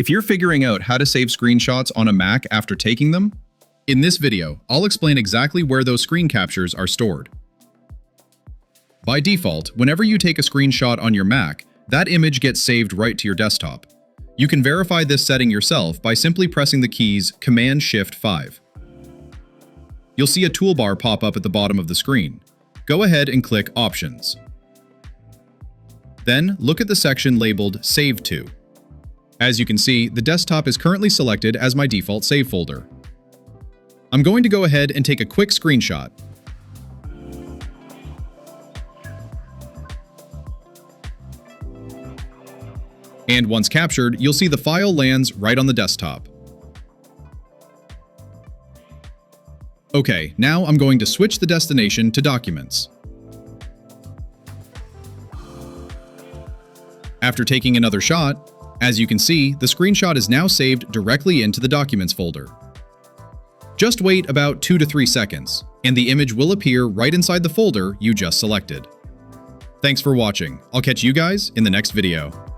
If you're figuring out how to save screenshots on a Mac after taking them, in this video, I'll explain exactly where those screen captures are stored. By default, whenever you take a screenshot on your Mac, that image gets saved right to your desktop. You can verify this setting yourself by simply pressing the keys Command-Shift-5. You'll see a toolbar pop up at the bottom of the screen. Go ahead and click Options. Then, look at the section labeled Save To. As you can see, the desktop is currently selected as my default save folder. I'm going to go ahead and take a quick screenshot. And once captured, you'll see the file lands right on the desktop. Okay, now I'm going to switch the destination to Documents. After taking another shot, as you can see, the screenshot is now saved directly into the Documents folder. Just wait about 2 to 3 seconds, and the image will appear right inside the folder you just selected. Thanks for watching. I'll catch you guys in the next video.